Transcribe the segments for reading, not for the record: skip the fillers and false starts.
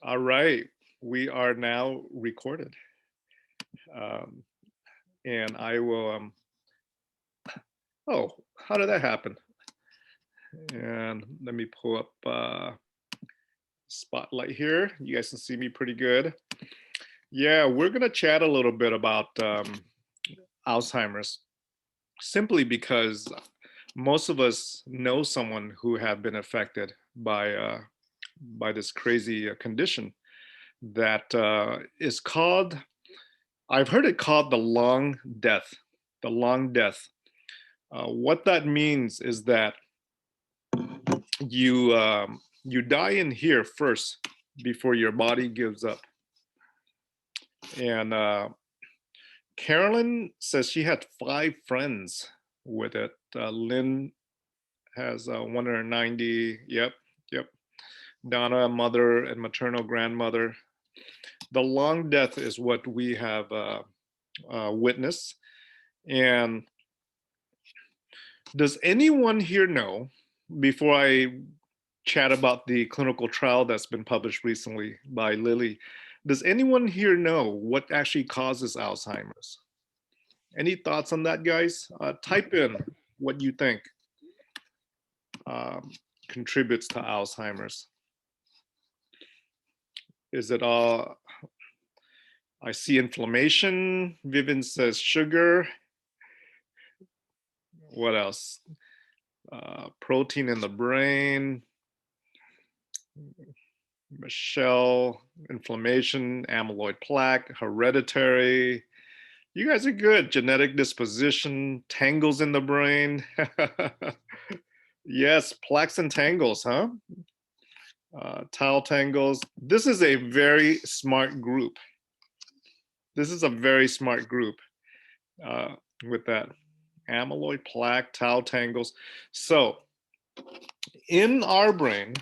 All right, we are now recorded. Um, and I will, oh, how did that happen? And let me pull up Spotlight here. You guys can see me pretty good. Yeah, we're going to chat a little bit about Alzheimer's, simply because most of us know someone who have been affected by this crazy condition that is called, I've heard it called the long death. The long death. What that means is that you die in here first before your body gives up. And Carolyn says she had 5 friends with it. Lynn has 190. Yep, yep. Donna, mother and maternal grandmother. The long death is what we have witnessed. And does anyone here know, before I chat about the clinical trial that's been published recently by Lilly, does anyone here know what actually causes Alzheimer's? Any thoughts on that, guys? Type in what you think contributes to Alzheimer's. Is it all, I see inflammation. Vivian says sugar. What else? Protein in the brain. Michelle, inflammation, amyloid plaque, hereditary. You guys are good. Genetic disposition, tangles in the brain. Yes, plaques and tangles, huh? Tau tangles. This is a very smart group. This is a very smart group with that. Amyloid plaque, tau tangles. So in our brain,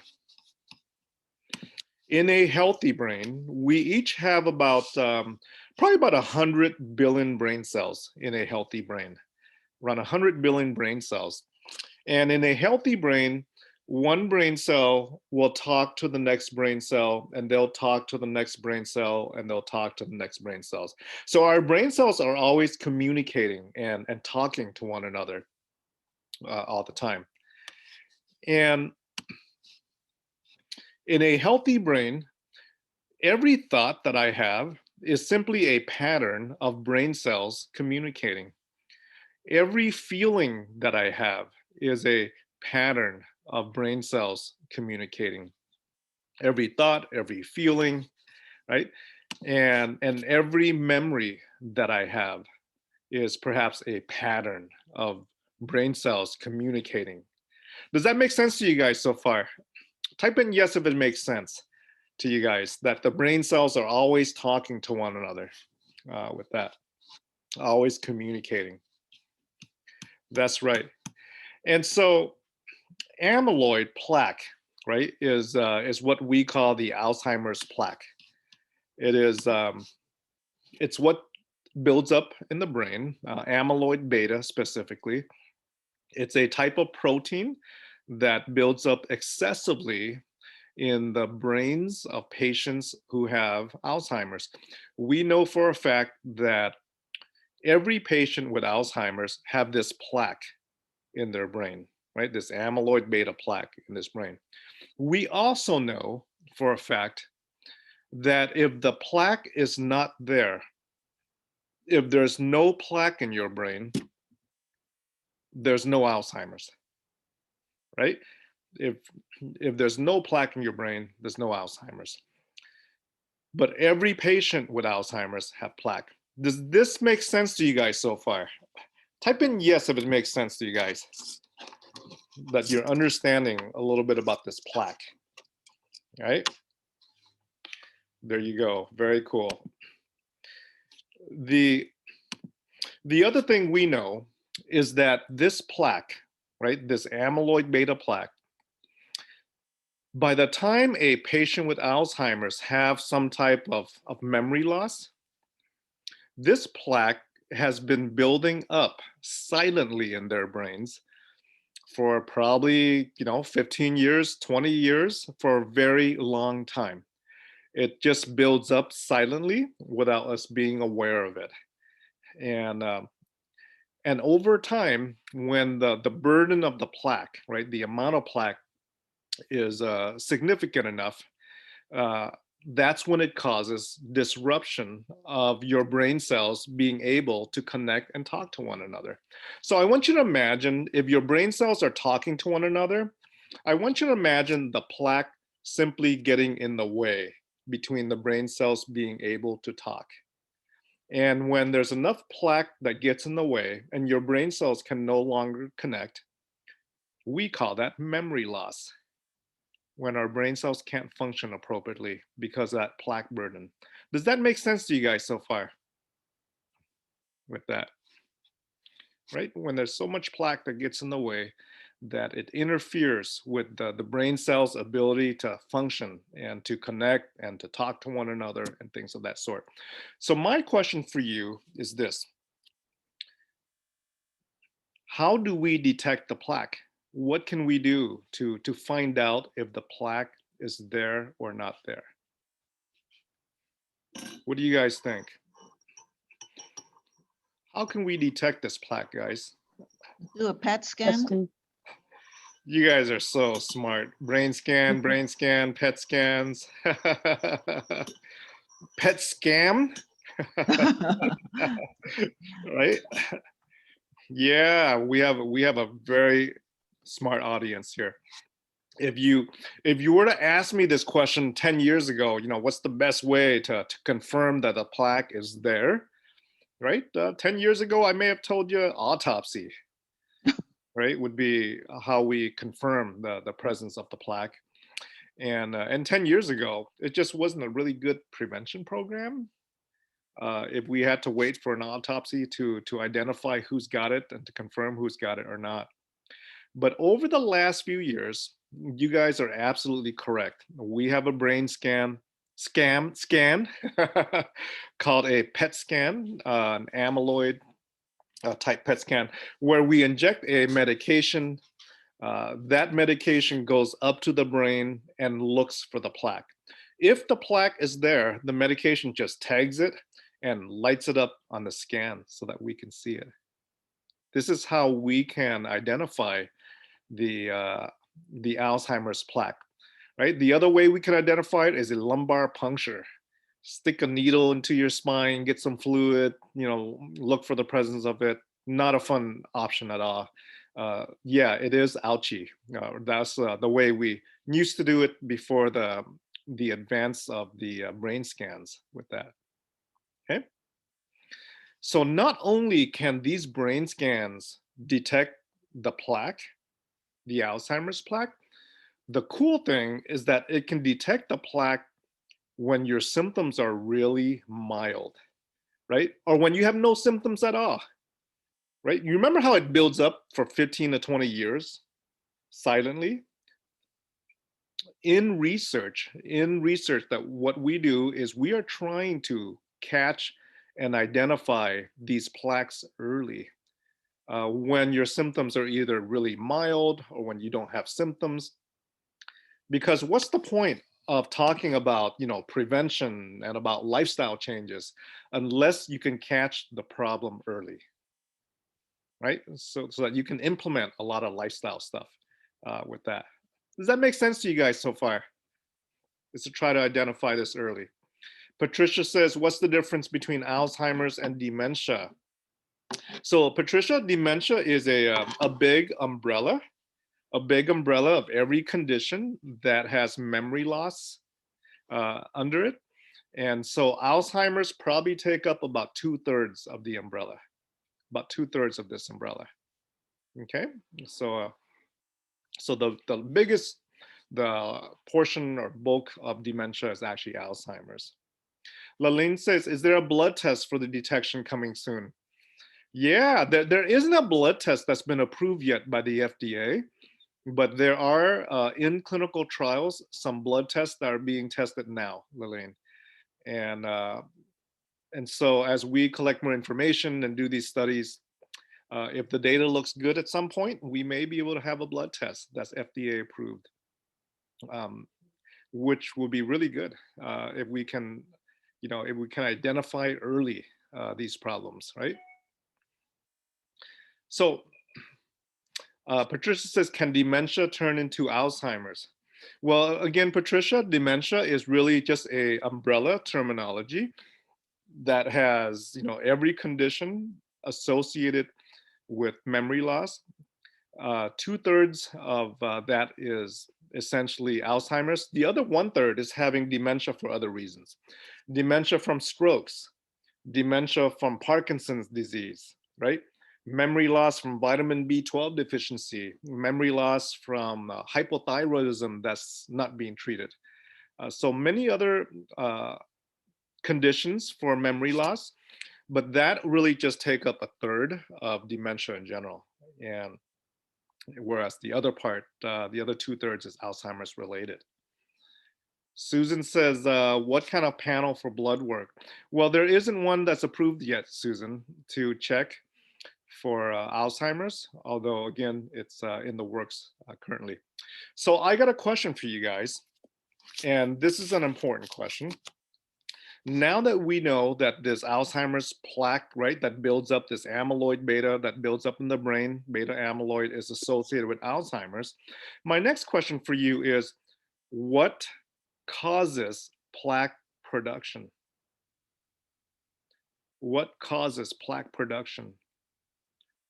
in a healthy brain, we each have about probably about 100 billion brain cells in a healthy brain, around 100 billion brain cells. And in a healthy brain, one brain cell will talk to the next brain cell, and they'll talk to the next brain cell, and they'll talk to the next brain cells. So our brain cells are always communicating and talking to one another all the time. And in a healthy brain, every thought that I have is simply a pattern of brain cells communicating. Every feeling that I have is a pattern of brain cells communicating. Every thought, every feeling, right? And every memory that I have is perhaps a pattern of brain cells communicating. Does that make sense to you guys so far? Type in yes if it makes sense to you guys, that the brain cells are always talking to one another with that, always communicating. That's right. And so amyloid plaque, right, is what we call the Alzheimer's plaque. It is, it's what builds up in the brain, amyloid beta specifically. It's a type of protein that builds up excessively in the brains of patients who have Alzheimer's. We know for a fact that every patient with Alzheimer's have this plaque in their brain, right? This amyloid beta plaque in this brain. We also know for a fact that if the plaque is not there, if there's no plaque in your brain, there's no Alzheimer's, right? If there's no plaque in your brain, there's no Alzheimer's. But every patient with Alzheimer's have plaque. Does this make sense to you guys so far? Type in yes if it makes sense to you guys, that you're understanding a little bit about this plaque, right? There you go, very cool. The other thing we know is that this plaque, right, this amyloid beta plaque, by the time a patient with Alzheimer's have some type of memory loss, this plaque has been building up silently in their brains for probably, 15 years, 20 years, for a very long time. It just builds up silently without us being aware of it. And and over time, when the burden of the plaque, right, the amount of plaque is significant enough, uh, that's when it causes disruption of your brain cells being able to connect and talk to one another. So I want you to imagine if your brain cells are talking to one another, I want you to imagine the plaque simply getting in the way between the brain cells being able to talk. And when there's enough plaque that gets in the way and your brain cells can no longer connect, we call that memory loss, when our brain cells can't function appropriately because of that plaque burden. Does that make sense to you guys so far with that? Right? When there's so much plaque that gets in the way that it interferes with the brain cells' ability to function and to connect and to talk to one another and things of that sort. So my question for you is this: how do we detect the plaque? What can we do to find out if the plaque is there or not there? What do you guys think? How can we detect this plaque, guys? Do a PET scan. Testing. You guys are so smart. Brain scan, PET scans. Pet scam? Right? Yeah, we have a very smart audience here. If you were to ask me this question 10 years ago, what's the best way to confirm that the plaque is there, right? 10 years ago, I may have told you autopsy, right? Would be how we confirm the presence of the plaque. And 10 years ago, it just wasn't a really good prevention program. If we had to wait for an autopsy to identify who's got it and to confirm who's got it or not. But over the last few years, you guys are absolutely correct. We have a brain scan called a PET scan, an amyloid type PET scan, where we inject a medication. That medication goes up to the brain and looks for the plaque. If the plaque is there, the medication just tags it and lights it up on the scan so that we can see it. This is how we can identify the Alzheimer's plaque, right? The other way we can identify it is a lumbar puncture. Stick a needle into your spine, get some fluid, look for the presence of it. Not a fun option at all. Yeah, it is ouchy. That's the way we used to do it before the advance of the brain scans with that. Okay. So not only can these brain scans detect the plaque, the Alzheimer's plaque, the cool thing is that it can detect the plaque when your symptoms are really mild, right? Or when you have no symptoms at all, right? You remember how it builds up for 15 to 20 years silently? In research, that what we do is we are trying to catch and identify these plaques early, when your symptoms are either really mild or when you don't have symptoms. Because what's the point of talking about, prevention and about lifestyle changes unless you can catch the problem early, right? So that you can implement a lot of lifestyle stuff with that. Does that make sense to you guys so far? Is to try to identify this early. Patricia says, what's the difference between Alzheimer's and dementia? So Patricia, dementia is a big umbrella of every condition that has memory loss under it. And so Alzheimer's probably take up about 2/3 of the umbrella, about 2/3 of this umbrella. Okay, so the biggest, the portion or bulk of dementia is actually Alzheimer's. Laline says, is there a blood test for the detection coming soon? Yeah, there isn't a blood test that's been approved yet by the FDA, but there are in clinical trials some blood tests that are being tested now, Lillian. And so as we collect more information and do these studies, If the data looks good at some point, we may be able to have a blood test that's FDA approved, um, which will be really good if we can, if we can identify early these problems, right? So Patricia says, can dementia turn into Alzheimer's? Well, again, Patricia, dementia is really just a umbrella terminology that has, every condition associated with memory loss. 2/3 of that is essentially Alzheimer's. The other 1/3 is having dementia for other reasons. Dementia from strokes, dementia from Parkinson's disease, right? Memory loss from vitamin B12 deficiency, memory loss from hypothyroidism that's not being treated. So many other conditions for memory loss, but that really just take up 1/3 of dementia in general. And whereas the other part, the other 2/3 is Alzheimer's related. Susan says, what kind of panel for blood work? Well, there isn't one that's approved yet, Susan, to check for Alzheimer's, although again, it's in the works currently. So I got a question for you guys, and this is an important question. Now that we know that this Alzheimer's plaque, right, that builds up this amyloid beta that builds up in the brain, beta amyloid is associated with Alzheimer's. My next question for you is, what causes plaque production? What causes plaque production?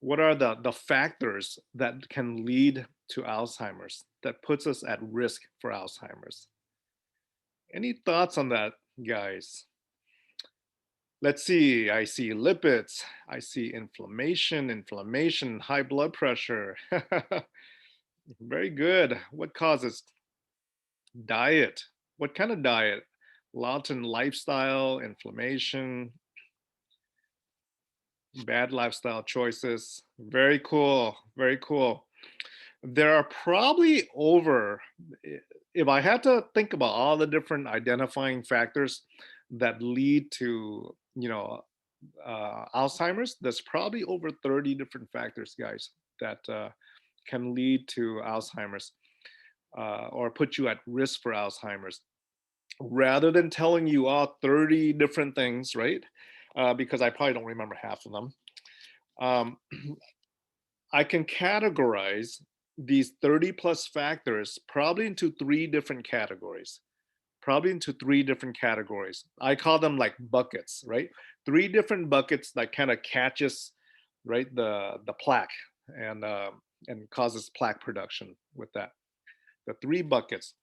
What are the factors that can lead to Alzheimer's, that puts us at risk for Alzheimer's? Any thoughts on that, guys? Let's see, I see lipids, I see inflammation, high blood pressure. Very good. What causes? Diet. What kind of diet? Lawton lifestyle, inflammation, bad lifestyle choices. Very cool. Very cool. There are probably over, if I had to think about all the different identifying factors that lead to, Alzheimer's, there's probably over 30 different factors, guys, that can lead to Alzheimer's or put you at risk for Alzheimer's. Rather than telling you all 30 different things, right? Because I probably don't remember half of them. Um, I can categorize these 30 plus factors probably into three different categories. Probably into three different categories. I call them like buckets, right? Three different buckets that kind of catches, right, the plaque and causes plaque production with that. The three buckets.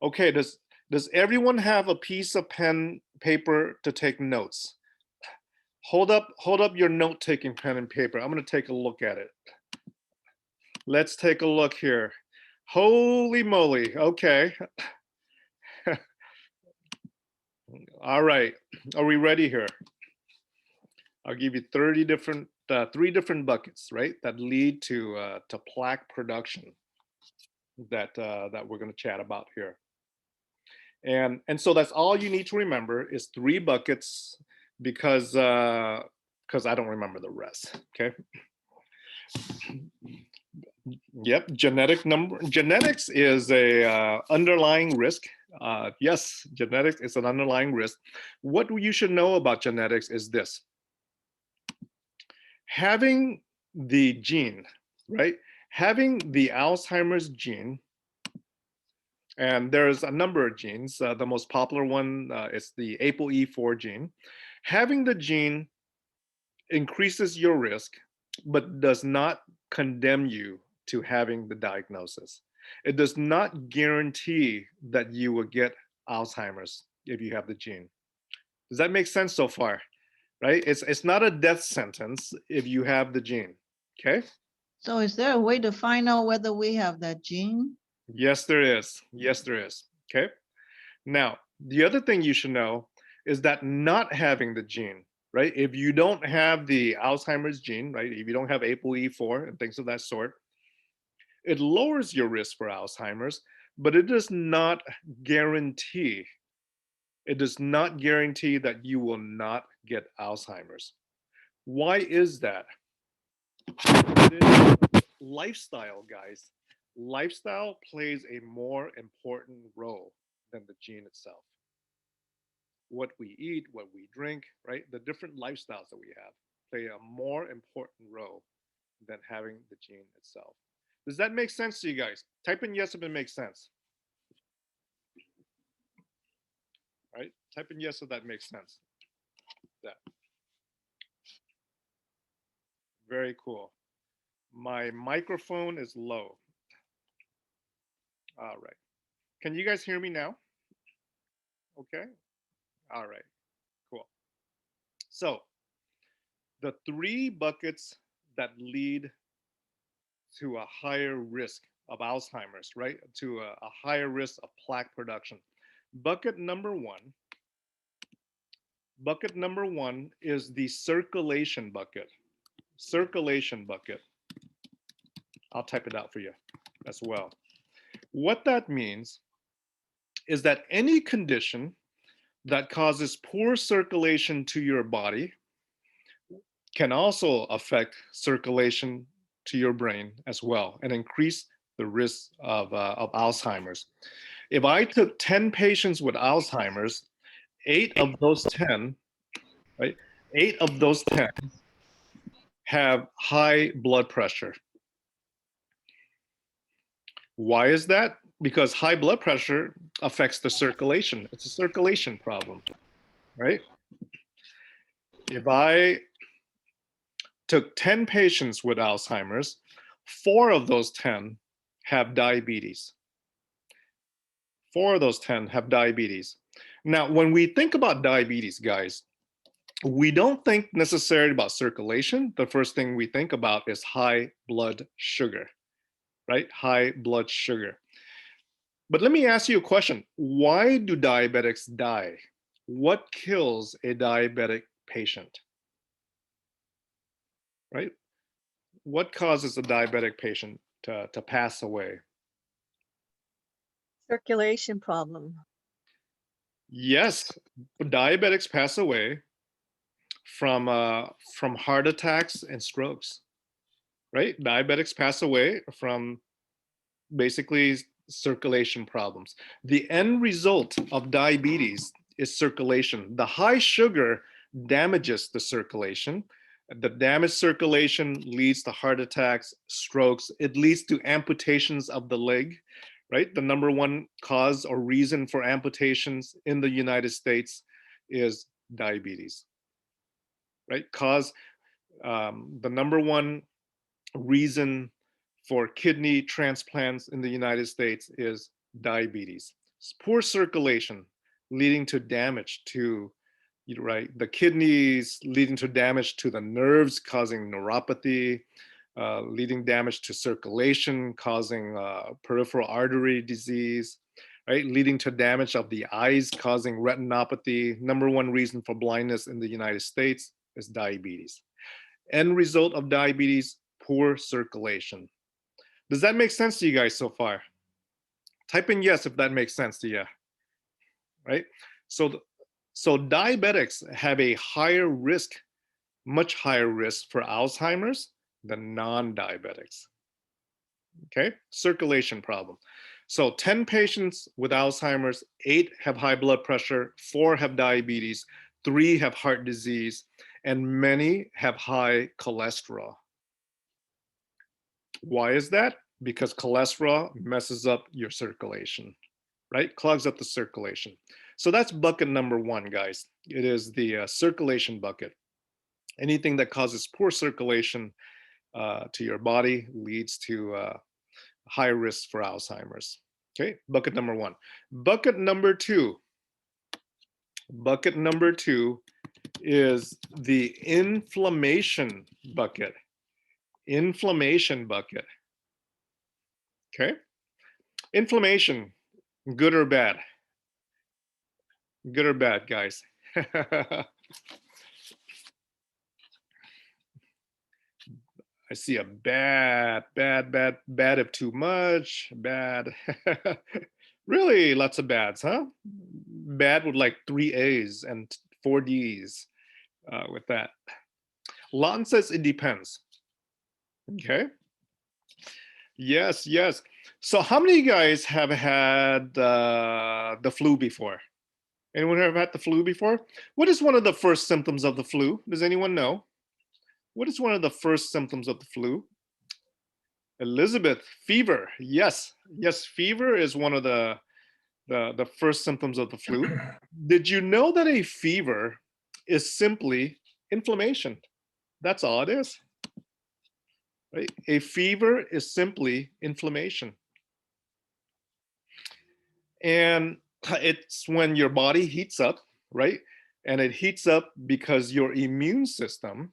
Okay, does everyone have a piece of pen paper to take notes? Hold up your note-taking pen and paper. I'm going to take a look at it. Let's take a look here. Holy moly. Okay. All right. Are we ready here? I'll give you 30 different, three different buckets, right, that lead to plaque production that we're going to chat about here. And so that's all you need to remember is three buckets because I don't remember the rest. Okay. Yep. Genetics is a underlying risk. Yes, genetics is an underlying risk. What you should know about genetics is this: having the gene, right? Having the Alzheimer's gene, and there's a number of genes. The most popular one is the ApoE4 gene. Having the gene increases your risk, but does not condemn you to having the diagnosis. It does not guarantee that you will get Alzheimer's if you have the gene. Does that make sense so far? Right? It's not a death sentence if you have the gene. Okay? So is there a way to find out whether we have that gene? Yes, there is. Yes, there is. Okay? Now, the other thing you should know is that not having the gene, right? If you don't have the Alzheimer's gene, right? If you don't have ApoE4 and things of that sort, it lowers your risk for Alzheimer's, but it does not guarantee, that you will not get Alzheimer's. Why is that? It is lifestyle, guys. Lifestyle plays a more important role than the gene itself. What we eat, what we drink, right? The different lifestyles that we have play a more important role than having the gene itself. Does that make sense to you guys? Type in yes if it makes sense. Right? Type in yes if that makes sense. That very cool. My microphone is low. All right. Can you guys hear me now? Okay. All right. Cool. So the three buckets that lead to a higher risk of Alzheimer's, right? To a higher risk of plaque production. Bucket number one. Bucket number one is the circulation bucket. Circulation bucket. I'll type it out for you as well. What that means is that any condition that causes poor circulation to your body can also affect circulation to your brain as well and increase the risk of Alzheimer's. If I took 10 patients with Alzheimer's, eight of those 10, right? Eight of those 10 have high blood pressure. Why is that? Because high blood pressure affects the circulation. It's a circulation problem, right? If I took 10 patients with Alzheimer's, four of those 10 have diabetes. Four of those 10 have diabetes. Now, when we think about diabetes, guys, we don't think necessarily about circulation. The first thing we think about is high blood sugar, right? High blood sugar. But let me ask you a question. Why do diabetics die? What kills a diabetic patient, right? What causes a diabetic patient to pass away? Circulation problem. Yes, diabetics pass away from heart attacks and strokes, right? Diabetics pass away from basically circulation problems. The end result of diabetes is circulation. The high sugar damages the circulation. The damaged circulation leads to heart attacks, strokes. It leads to amputations of the leg, right? The number one cause or reason for amputations in the United States is diabetes, right? The number one reason for kidney transplants in the United States is diabetes. It's poor circulation leading to damage to, right, the kidneys, leading to damage to the nerves, causing neuropathy, leading damage to circulation, causing peripheral artery disease, right, leading to damage of the eyes, causing retinopathy. Number one reason for blindness in the United States is diabetes. End result of diabetes, poor circulation. Does that make sense to you guys so far? Type in yes if that makes sense to you, right? So, so diabetics have a higher risk, much higher risk for Alzheimer's than non-diabetics. Okay, circulation problem. So 10 patients with Alzheimer's, 8 have high blood pressure, 4 have diabetes, 3 have heart disease, and many have high cholesterol. Why is that? Because cholesterol messes up your circulation, right? Clogs up the circulation. So that's bucket number one, guys. It is the circulation bucket. Anything that causes poor circulation to your body leads to high risk for Alzheimer's. Okay, bucket number one. Bucket number two. Bucket number two is the inflammation bucket. Inflammation bucket. Okay, inflammation, good or bad? Good or bad, guys? I see a bad if too much, bad. Really, lots of bads, huh? Bad with like 3 A's and 4 D's with that. Lawton says it depends. Okay. Yes, yes. So how many of you guys have had the flu before? Anyone ever had the flu before? What is one of the first symptoms of the flu? Does anyone know? What is one of the first symptoms of the flu? Elizabeth, fever. Yes, yes, fever is one of the first symptoms of the flu. Did you know that a fever is simply inflammation? That's all it is. Right? A fever is simply inflammation. And it's when your body heats up, right? And it heats up because your immune system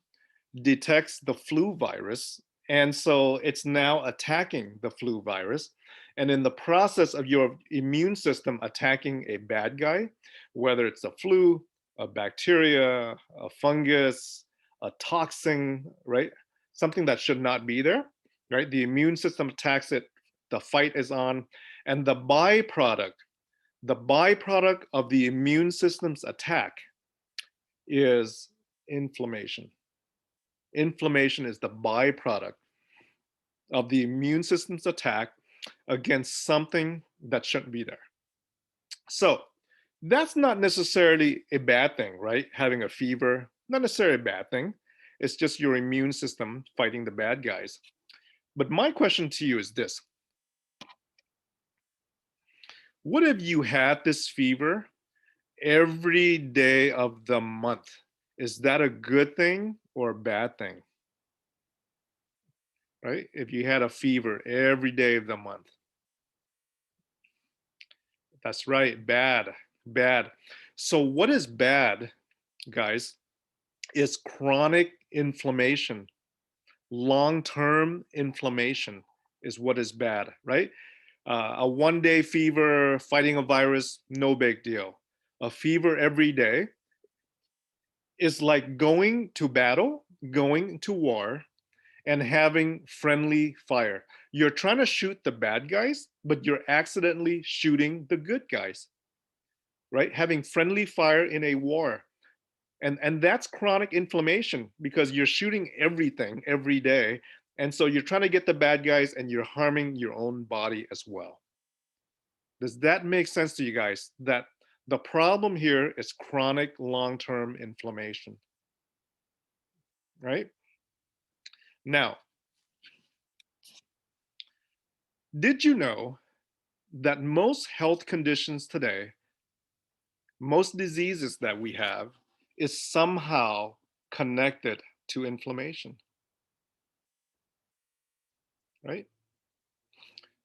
detects the flu virus. And so it's now attacking the flu virus. And in the process of your immune system attacking a bad guy, whether it's a flu, a bacteria, a fungus, a toxin, right? Something that should not be there, right? The immune system attacks it, the fight is on. And the byproduct of the immune system's attack is inflammation. Inflammation is the byproduct of the immune system's attack against something that shouldn't be there. So that's not necessarily a bad thing, right? Having a fever, not necessarily a bad thing. It's just your immune system fighting the bad guys. But my question to you is this: what if you had this fever every day of the month? Is that a good thing or a bad thing? Right? If you had a fever every day of the month. That's right, bad, bad. So what is bad, guys, is chronic inflammation. Long-term inflammation is what is bad, right? A one-day fever, fighting a virus, no big deal. A fever every day is like going to battle, going to war, and having friendly fire. You're trying to shoot the bad guys, but you're accidentally shooting the good guys, right? Having friendly fire in a war. And that's chronic inflammation because you're shooting everything every day. And so you're trying to get the bad guys and you're harming your own body as well. Does that make sense to you guys? That the problem here is chronic long-term inflammation, right? Now, did you know that most health conditions today, most diseases that we have, is somehow connected to inflammation, right?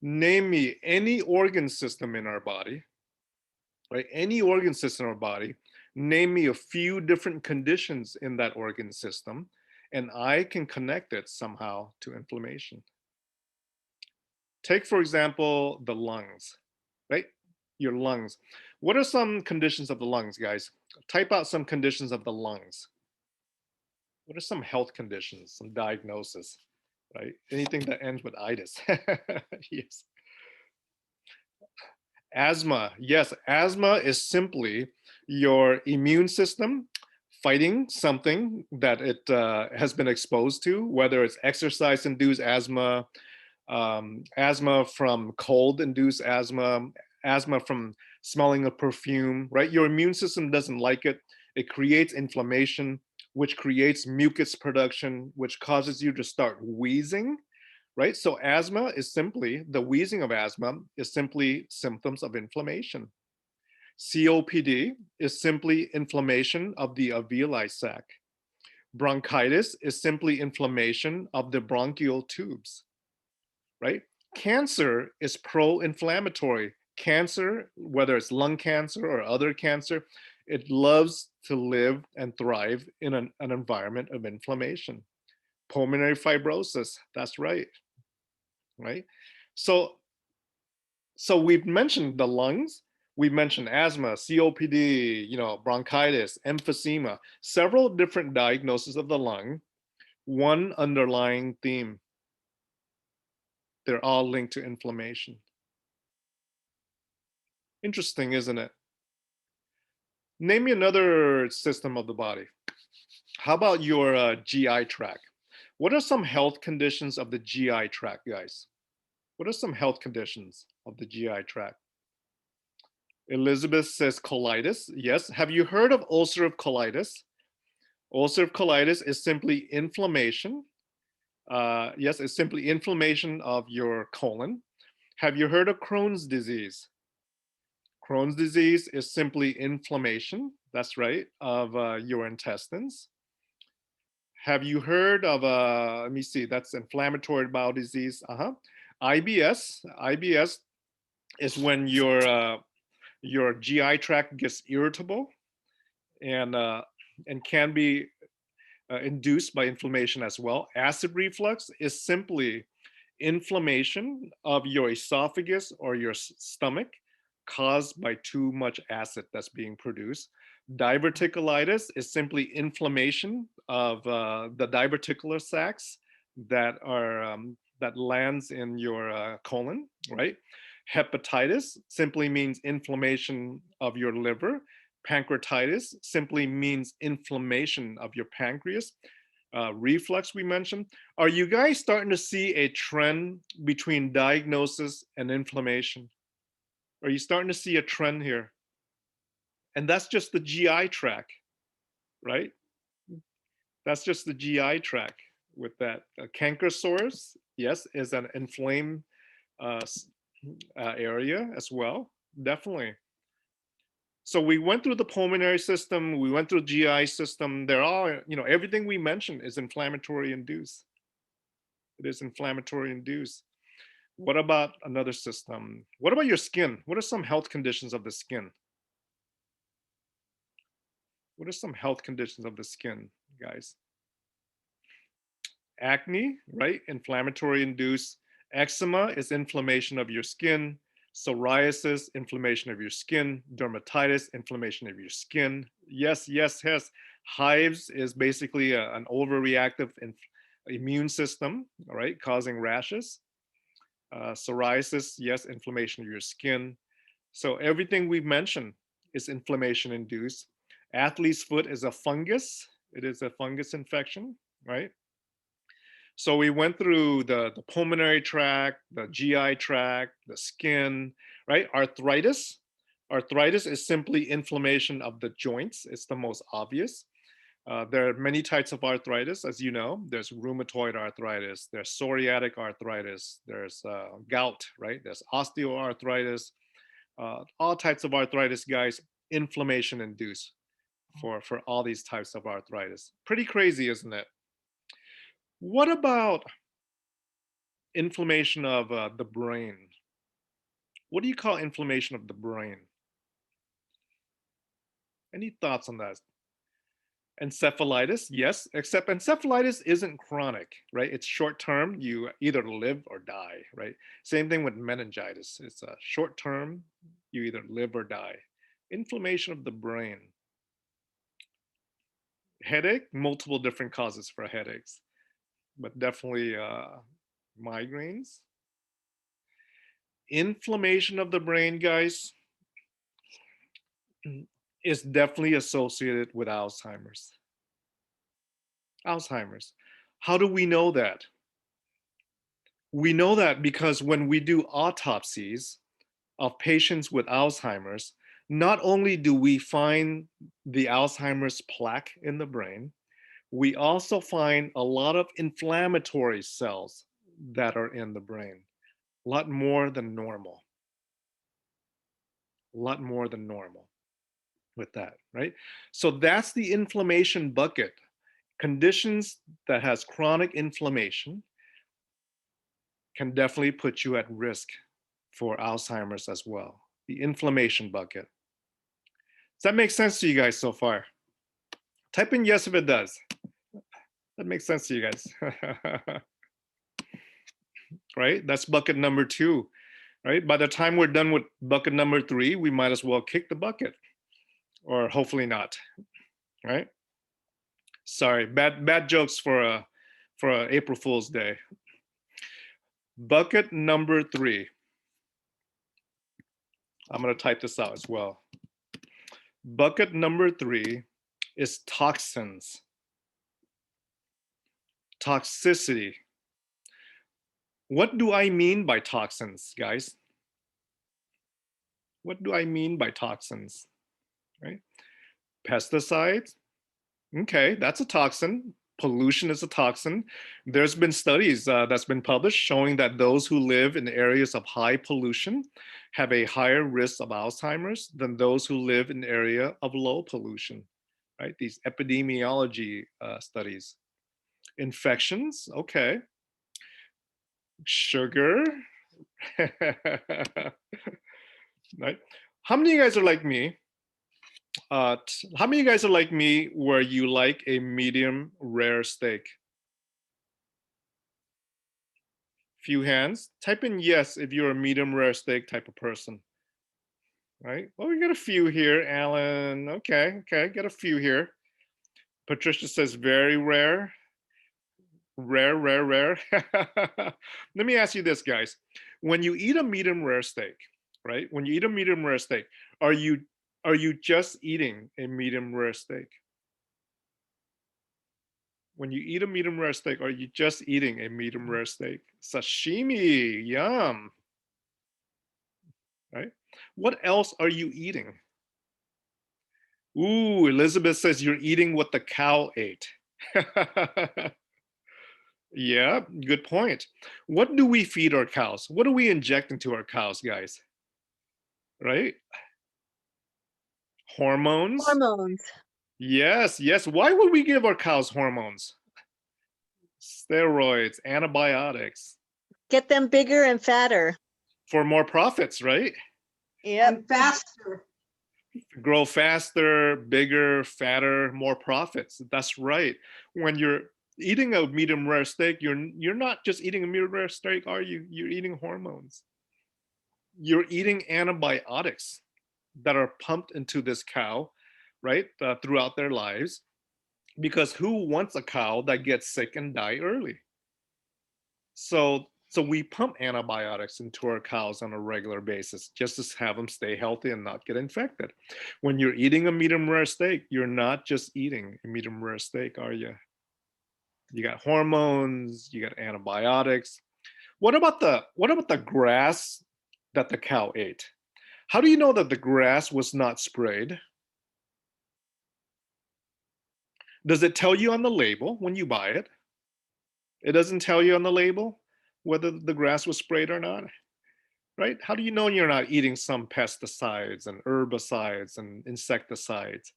Name me any organ system in our body, right? Any organ system in our body, name me a few different conditions in that organ system, and I can connect it somehow to inflammation. Take, for example, the lungs, right? Your lungs. What are some conditions of the lungs, guys? Type out some conditions of the lungs. What are some health conditions, some diagnosis, right? Anything that ends with itis. Yes. Asthma. Yes, asthma is simply your immune system fighting something that it has been exposed to, whether it's exercise-induced asthma, asthma from cold-induced asthma, asthma from smelling a perfume, right? Your immune system doesn't like it. It creates inflammation, which creates mucus production, which causes you to start wheezing, right? So asthma is simply, the wheezing of asthma is simply symptoms of inflammation. COPD is simply inflammation of the alveoli sac. Bronchitis is simply inflammation of the bronchial tubes, right? Cancer is pro-inflammatory. Cancer, whether it's lung cancer or other cancer, it loves to live and thrive in an environment of inflammation. Pulmonary fibrosis, that's right, right? So, so we've mentioned the lungs, we've mentioned asthma, COPD, bronchitis, emphysema, several different diagnoses of the lung, one underlying theme. They're all linked to inflammation. Interesting, isn't it? Name me another system of the body. How about your GI tract? What are some health conditions of the GI tract, guys? What are some health conditions of the GI tract? Elizabeth says colitis. Yes. Have you heard of ulcerative colitis? Ulcerative colitis is simply inflammation. Yes, it's simply inflammation of your colon. Have you heard of Crohn's disease? Crohn's disease is simply inflammation, that's right, of your intestines. Have you heard of, let me see, that's inflammatory bowel disease. IBS. IBS is when your GI tract gets irritable and can be induced by inflammation as well. Acid reflux is simply inflammation of your esophagus or your stomach caused by too much acid that's being produced. Diverticulitis is simply inflammation of the diverticular sacs that lands in your colon, right? Hepatitis simply means inflammation of your liver. Pancreatitis simply means inflammation of your pancreas. Reflux we mentioned. Are you guys starting to see a trend between diagnosis and inflammation? Are you starting to see a trend here? And that's just the GI tract, right? That's just the GI tract with that. Cankersaurus, yes, is an inflamed uh, area as well, definitely. So we went through the pulmonary system, we went through the GI system. They're all, everything we mentioned is inflammatory induced. It is inflammatory induced. What about another system? What about your skin? What are some health conditions of the skin? What are some health conditions of the skin, guys? Acne, right? Inflammatory induced. Eczema is inflammation of your skin. Psoriasis, inflammation of your skin. Dermatitis, inflammation of your skin. Yes, yes, yes. Hives is basically an overreactive immune system, all right, causing rashes. Psoriasis, yes, inflammation of your skin. So everything we've mentioned is inflammation induced. Athlete's foot is a fungus. It is a fungus infection, right? So we went through the pulmonary tract, the GI tract, the skin, right? Arthritis. Arthritis is simply inflammation of the joints. It's the most obvious. There are many types of arthritis, as you know. There's rheumatoid arthritis, there's psoriatic arthritis, there's gout, right? There's osteoarthritis, all types of arthritis, guys, inflammation induced for all these types of arthritis. Pretty crazy, isn't it? What about inflammation of the brain? What do you call inflammation of the brain? Any thoughts on that? Encephalitis, yes, except encephalitis isn't chronic, right? It's short term. You either live or die, right? Same thing with meningitis. It's a short term. You either live or die. Inflammation of the brain. Headache, multiple different causes for headaches, but definitely migraines. Inflammation of the brain, guys, is definitely associated with Alzheimer's. Alzheimer's. How do we know that? We know that because when we do autopsies of patients with Alzheimer's, not only do we find the Alzheimer's plaque in the brain, we also find a lot of inflammatory cells that are in the brain, a lot more than normal, a lot more than normal with that, right? So that's the inflammation bucket. Conditions that has chronic inflammation can definitely put you at risk for Alzheimer's as well. The inflammation bucket. Does that make sense to you guys so far? Type in yes if it does. That makes sense to you guys. Right? That's bucket number 2. Right? By the time we're done with bucket number 3, we might as well kick the bucket. Or hopefully not. Right? Sorry, bad jokes for a April Fool's Day. Bucket number 3. I'm going to type this out as well. Bucket number 3 is toxins. Toxicity. What do I mean by toxins, guys? What do I mean by toxins? Right? Pesticides. Okay, that's a toxin. Pollution is a toxin. There's been studies that's been published showing that those who live in areas of high pollution have a higher risk of Alzheimer's than those who live in an area of low pollution, right? These epidemiology studies. Infections, okay. Sugar, right? How many of you guys are like me? How many of you guys are like me where you like a medium rare steak? Few hands. Type in yes if you're a medium rare steak type of person. Right? Well, we got a few here. Alan. Okay. Got a few here. Patricia says very rare. Rare. Let me ask you this, guys. When you eat a medium rare steak, right? When you eat a medium rare steak, are you just eating a medium rare steak? When you eat a medium rare steak, are you just eating a medium rare steak? Sashimi, yum, right? What else are you eating? Ooh, Elizabeth says you're eating what the cow ate. Yeah, good point. What do we feed our cows? What do we inject into our cows, guys? Right? Hormones? Hormones. Yes. Why would we give our cows hormones? Steroids, antibiotics. Get them bigger and fatter. For more profits, right? Yep. And faster. Grow faster, bigger, fatter, more profits. That's right. When you're eating a medium rare steak, you're not just eating a medium rare steak, are you? You're eating hormones. You're eating antibiotics that are pumped into this cow, right, throughout their lives. Because who wants a cow that gets sick and die early? So we pump antibiotics into our cows on a regular basis just to have them stay healthy and not get infected. When you're eating a medium rare steak, you're not just eating a medium rare steak, are you? You got hormones, you got antibiotics. What about the grass that the cow ate? How do you know that the grass was not sprayed? Does it tell you on the label when you buy it? It doesn't tell you on the label whether the grass was sprayed or not, right? How do you know you're not eating some pesticides and herbicides and insecticides?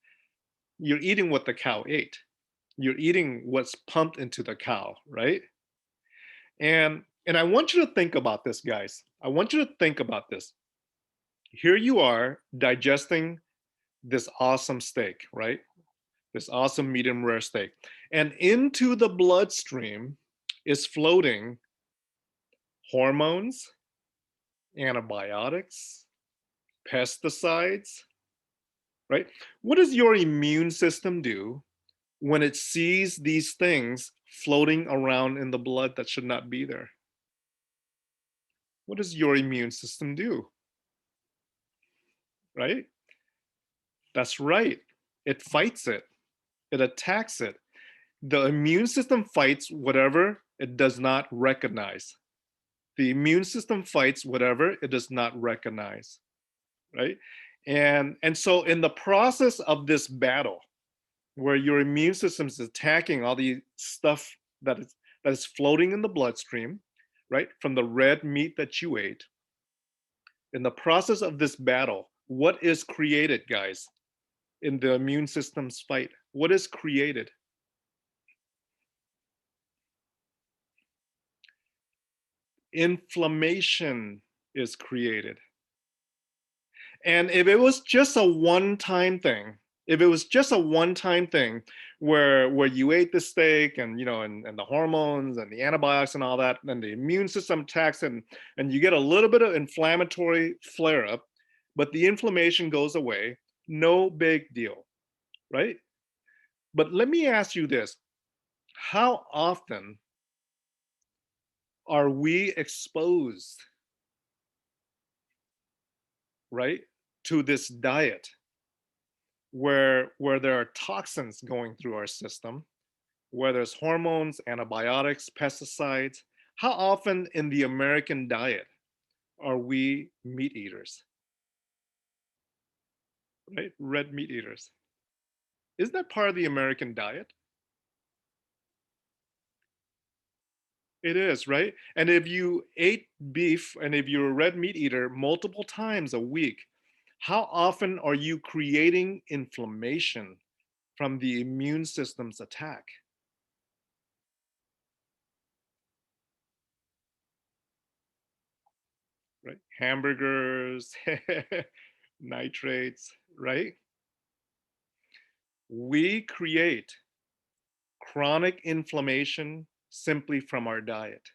You're eating what the cow ate. You're eating what's pumped into the cow, right? And I want you to think about this, guys. I want you to think about this. Here you are digesting this awesome steak, right? This awesome medium rare steak. And into the bloodstream is floating hormones, antibiotics, pesticides, right? What does your immune system do when it sees these things floating around in the blood that should not be there? What does your immune system do? Right? That's right. It fights it, it attacks it. The immune system fights whatever it does not recognize. The immune system fights whatever it does not recognize, right? And so in the process of this battle, where your immune system is attacking all the stuff that is floating in the bloodstream, right, from the red meat that you ate, in the process of this battle, what is created, guys, in the immune system's fight? What is created? Inflammation is created. And if it was just a one-time thing, if it was just a one-time thing where you ate the steak and and the hormones and the antibiotics and all that, and the immune system attacks it, and you get a little bit of inflammatory flare-up, but the inflammation goes away, no big deal, right? But let me ask you this: how often are we exposed, right, to this diet where there are toxins going through our system, whether it's hormones, antibiotics, pesticides. How often in the American diet are we meat eaters, right? Red meat eaters. Is that part of the American diet? It is, right? And if you ate beef and if you're a red meat eater multiple times a week, how often are you creating inflammation from the immune system's attack? Right? Hamburgers, nitrates, right? We create chronic inflammation simply from our diet,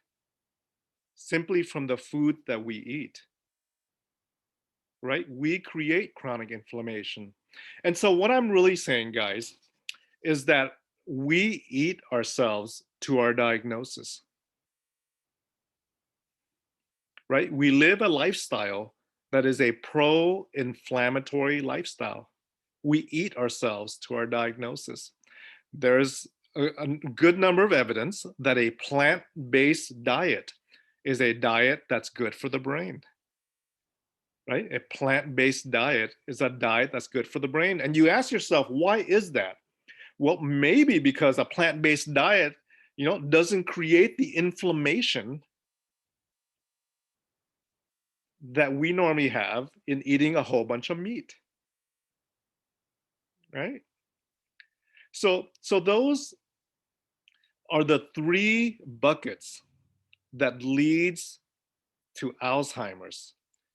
simply from the food that we eat, right? We create chronic inflammation. And so, what I'm really saying, guys, is that we eat ourselves to our diagnosis, right? We live a lifestyle that is a pro inflammatory lifestyle. We eat ourselves to our diagnosis. There's a good number of evidence that a plant based diet is a diet that's good for the brain, right? A plant based diet is a diet that's good for the brain. And you ask yourself, why is that? Well, maybe because a plant based diet, doesn't create the inflammation that we normally have in eating a whole bunch of meat, right? So those are the three buckets that leads to Alzheimer's: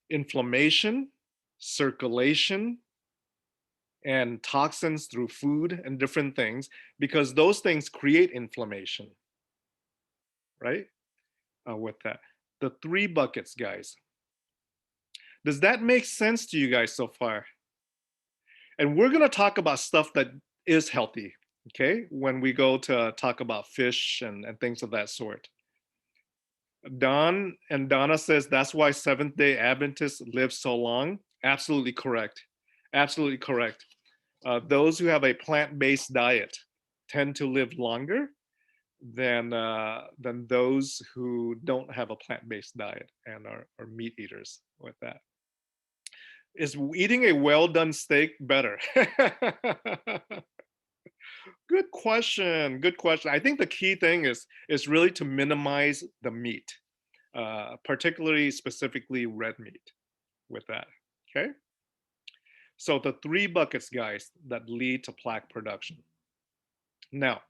inflammation, circulation, and toxins through food and different things, because those things create inflammation, right? With that, the three buckets, guys. Does that make sense to you guys so far? And we're going to talk about stuff that is healthy, okay, when we go to talk about fish and things of that sort. Don and Donna says that's why Seventh day Adventists live so long. Absolutely correct. Absolutely correct. Those who have a plant based diet tend to live longer than those who don't have a plant based diet and are meat eaters with that. Is eating a well done steak better? Good question. Good question. I think the key thing is really to minimize the meat, particularly specifically red meat with that. Okay. So the three buckets, guys, that lead to plaque production. Now,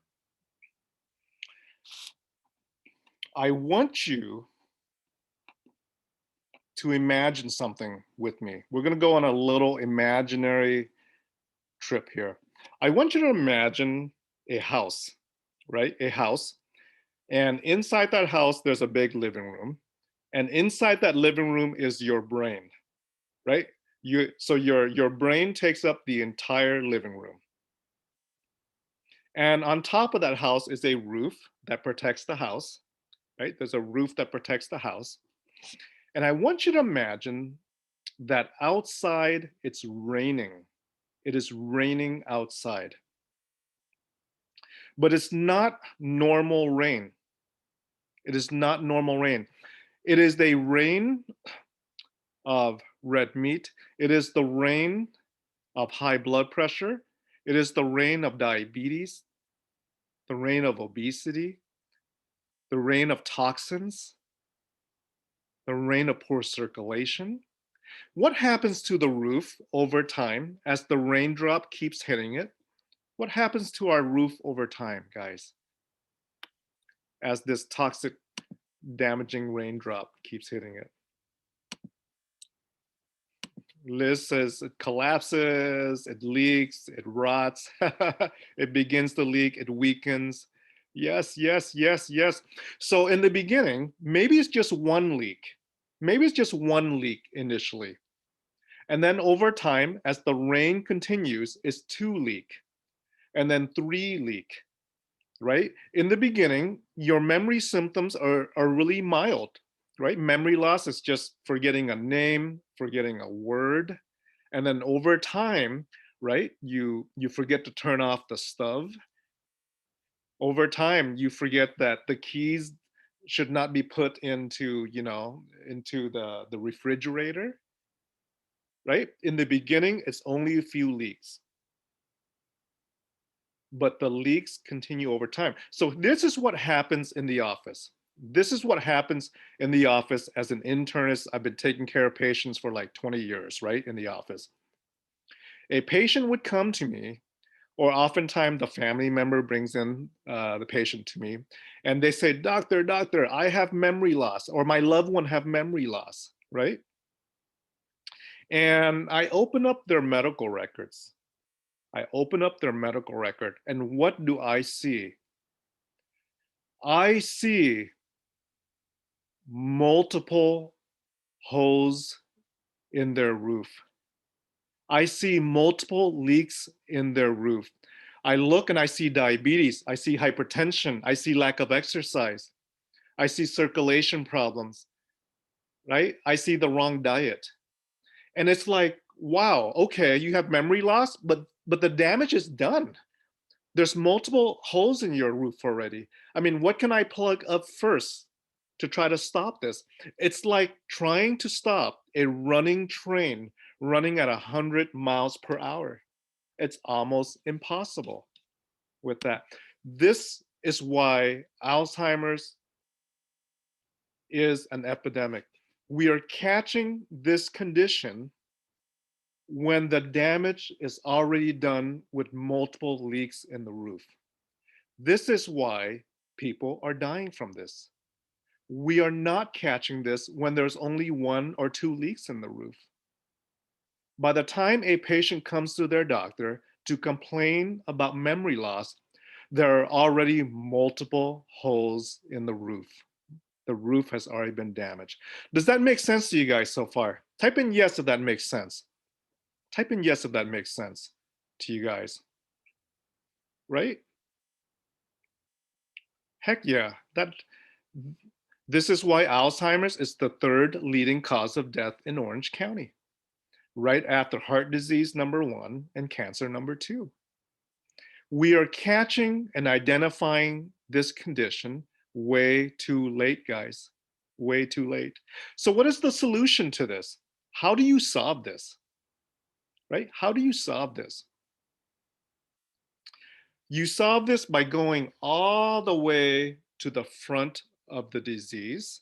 I want you to imagine something with me. We're going to go on a little imaginary trip here. I want you to imagine a house, right? A house. And inside that house, there's a big living room. And inside that living room is your brain, right? So your brain takes up the entire living room. And on top of that house is a roof that protects the house, right? There's a roof that protects the house. And I want you to imagine that outside it's raining. It is raining outside. But it's not normal rain. It is not normal rain. It is the rain of red meat. It is the rain of high blood pressure. It is the rain of diabetes, the rain of obesity, the rain of toxins, the rain of poor circulation. What happens to the roof over time as the raindrop keeps hitting it? What happens to our roof over time, guys, as this toxic, damaging raindrop keeps hitting it? Liz says it collapses, it leaks, it rots, it begins to leak, it weakens. Yes, yes, yes, yes. So in the beginning, maybe it's just one leak. Maybe it's just one leak initially. And then over time, as the rain continues, it's two leak, and then three leak, right? In the beginning, your memory symptoms are really mild, right? Memory loss is just forgetting a name, forgetting a word. And then over time, right, you forget to turn off the stove. Over time, you forget that the keys should not be put into, into the refrigerator, right? In the beginning, it's only a few leaks, but the leaks continue over time. So this is what happens in the office. This is what happens in the office as an internist. I've been taking care of patients for like 20 years, right? In the office. A patient would come to me, or oftentimes the family member brings in the patient to me, and they say, doctor, I have memory loss, or my loved one have memory loss, right? And I open up their medical records. I open up their medical record, and what do I see? I see multiple holes in their roof. I see multiple leaks in their roof. I look and I see diabetes, I see hypertension, I see lack of exercise, I see circulation problems, right? I see the wrong diet. And it's like, wow, okay, you have memory loss, but the damage is done. There's multiple holes in your roof already. I mean, what can I plug up first to try to stop this? It's like trying to stop a running train running at 100 miles per hour. It's almost impossible with that. This is why Alzheimer's is an epidemic. We are catching this condition when the damage is already done with multiple leaks in the roof. This is why people are dying from this. We are not catching this when there's only 1 or 2 leaks in the roof. By the time a patient comes to their doctor to complain about memory loss, there are already multiple holes in the roof. The roof has already been damaged. Does that make sense to you guys so far? Type in yes if that makes sense. Type in yes if that makes sense to you guys. Right? Heck yeah. This is why Alzheimer's is the 3rd leading cause of death in Orange County, right after heart disease number 1 and cancer number 2. We are catching and identifying this condition way too late, guys. Way too late. So what is the solution to this? How do you solve this? Right? How do you solve this? You solve this by going all the way to the front of the disease,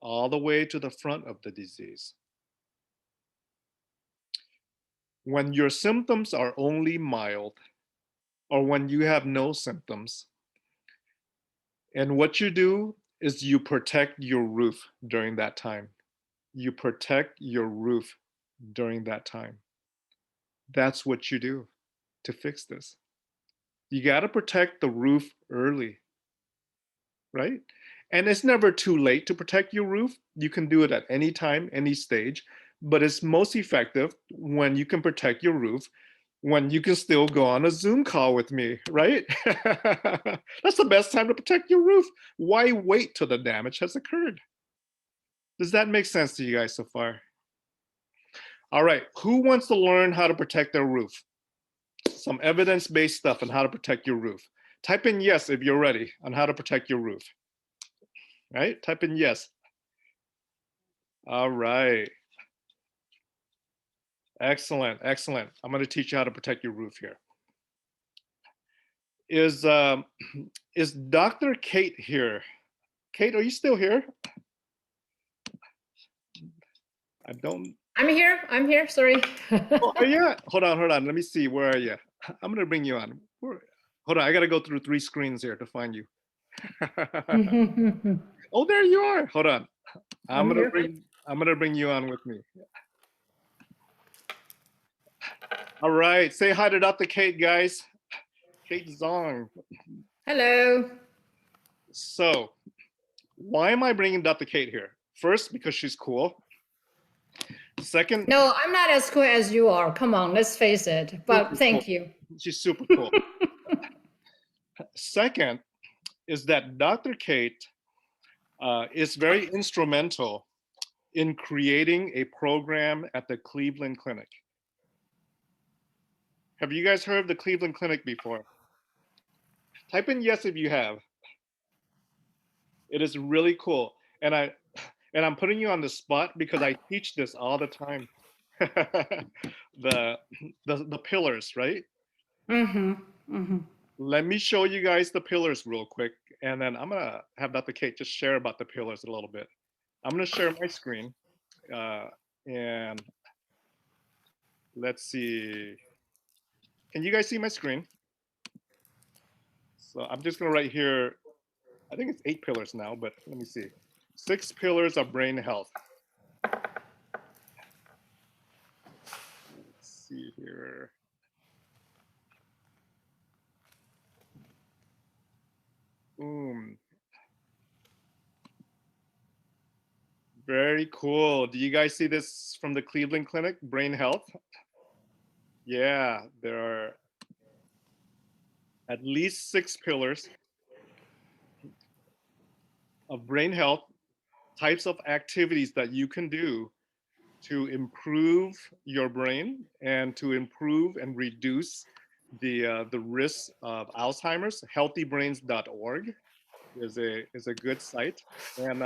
all the way to the front of the disease. When your symptoms are only mild, or when you have no symptoms, and what you do is you protect your roof during that time. You protect your roof during that time. That's what you do to fix this. You got to protect the roof early, right? And it's never too late to protect your roof. You can do it at any time, any stage, but it's most effective when you can protect your roof, when you can still go on a Zoom call with me, right? That's the best time to protect your roof. Why wait till the damage has occurred? Does that make sense to you guys so far? All right, who wants to learn how to protect their roof? Some evidence-based stuff on how to protect your roof. Type in yes if you're ready on how to protect your roof. Right? Type in yes. All right. Excellent, excellent. I'm going to teach you how to protect your roof here. Is is Dr. Kate here? Kate, are you still here? I don't. I'm here. Sorry. Oh, yeah. Hold on. Let me see. Where are you? I'm going to bring you on. Hold on. I got to go through 3 screens here to find you. Oh, there you are. Hold on. I'm gonna bring you on with me. All right. Say hi to Dr. Kate, guys. Kate Zong. Hello. So, why am I bringing Dr. Kate here? First, because she's cool. Second, No, I'm not as cool as you are. Come on, let's face it. But thank you. She's super cool. Second is that Dr. Kate is very instrumental in creating a program at the Cleveland Clinic. Have you guys heard of the Cleveland Clinic before? Type in yes if you have. It is really cool. And I'm putting you on the spot because I teach this all the time. the, the pillars, right? Mm-hmm. Mm-hmm. Let me show you guys the pillars real quick, and then I'm gonna have Dr. Kate just share about the pillars a little bit. I'm gonna share my screen, and let's see. Can you guys see my screen? So I'm just gonna write here. I think it's 8 pillars now, but let me see. 6 pillars of brain health. Let's see here. Boom. Very cool. Do you guys see this from the Cleveland Clinic, brain health? Yeah, there are at least 6 pillars of brain health, types of activities that you can do to improve your brain and to improve and reduce the risk of Alzheimer's. Healthybrains.org is a good site, and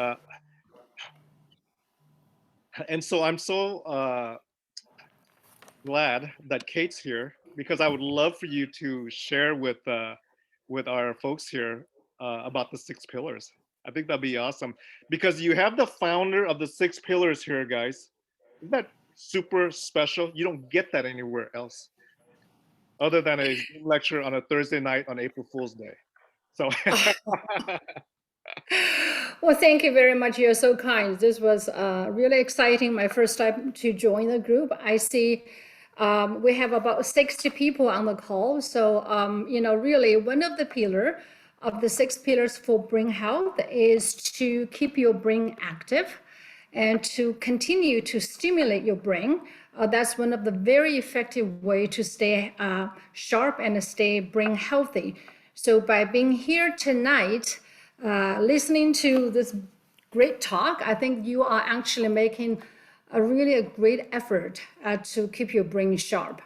so I'm so glad that Kate's here because I would love for you to share with our folks here about the 6 pillars. I think that'd be awesome because you have the founder of the 6 pillars here, guys. Isn't that super special? You don't get that anywhere else other than a Zoom lecture on a Thursday night on April Fool's Day. So Well, thank you very much. You're so kind. This was really exciting. My first time to join the group. I see we have about 60 people on the call. So, really one of the pillar of the 6 pillars for brain health is to keep your brain active and to continue to stimulate your brain. That's one of the very effective way to stay sharp and stay brain healthy. So by being here tonight, listening to this great talk, I think you are actually making a great effort to keep your brain sharp.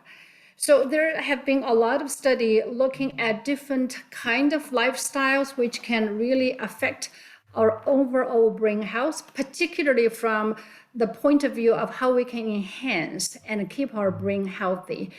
So there have been a lot of study looking at different kind of lifestyles which can really affect our overall brain health, particularly from the point of view of how we can enhance and keep our brain healthy.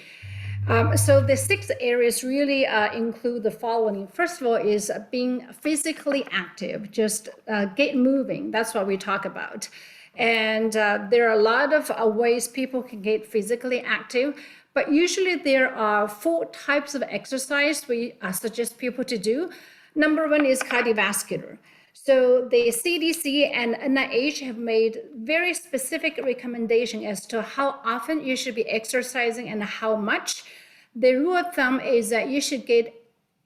So the 6 areas really include the following. First of all is being physically active, just get moving. That's what we talk about. And there are a lot of ways people can get physically active, but usually there are 4 types of exercise we suggest people to do. Number 1 is cardiovascular. So the CDC and NIH have made very specific recommendation as to how often you should be exercising and how much. The rule of thumb is that you should get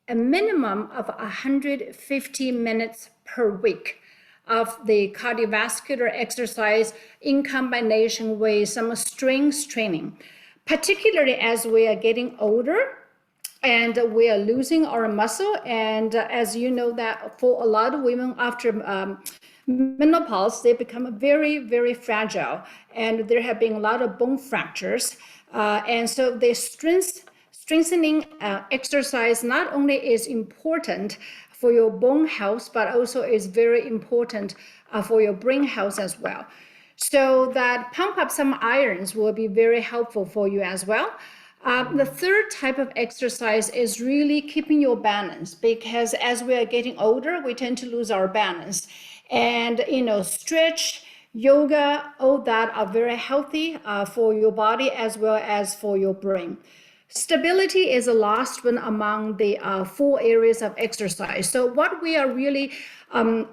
a minimum of 150 minutes per week of the cardiovascular exercise in combination with some strength training, particularly as we are getting older and we are losing our muscle. And as you know that for a lot of women after menopause, they become very, very fragile. And there have been a lot of bone fractures. And so the strengthening exercise not only is important for your bone health, but also is very important for your brain health as well. So that pump up some irons will be very helpful for you as well. The third type of exercise is really keeping your balance, because as we are getting older, we tend to lose our balance. And, stretch, yoga, all that are very healthy for your body as well as for your brain. Stability is the last one among the 4 areas of exercise. So what we are really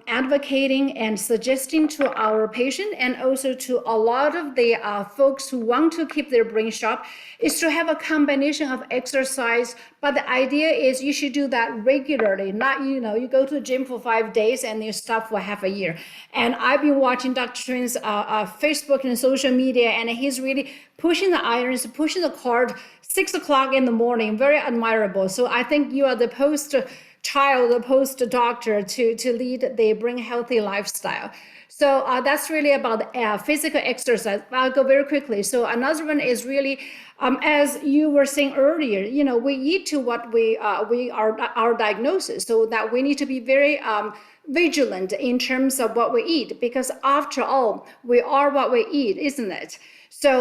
advocating and suggesting to our patient and also to a lot of the folks who want to keep their brain sharp is to have a combination of exercise. But the idea is you should do that regularly, not, you go to the gym for 5 days and you stop for half a year. And I've been watching Dr. Trin's Facebook and social media, and he's really pushing the irons, pushing the card 6 o'clock in the morning, very admirable. So I think you are the post child, the post doctor to lead the brain healthy lifestyle. So that's really about physical exercise. I'll go very quickly. So another one is really, as you were saying earlier, we eat to what we are our diagnosis. So that we need to be very vigilant in terms of what we eat, because after all, we are what we eat, isn't it? So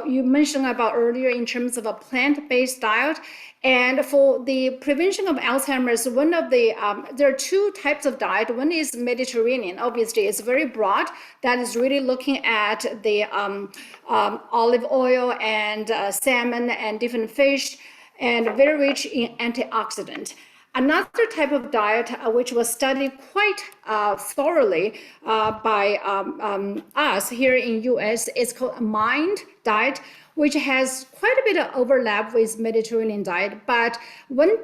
you mentioned about earlier in terms of a plant-based diet. And for the prevention of Alzheimer's, one of the, there are two types of diet. One is Mediterranean. Obviously, it's very broad. That is really looking at the olive oil and salmon and different fish, and very rich in antioxidant. Another type of diet, which was studied quite thoroughly by us here in US, is called MIND diet, which has quite a bit of overlap with Mediterranean diet. But one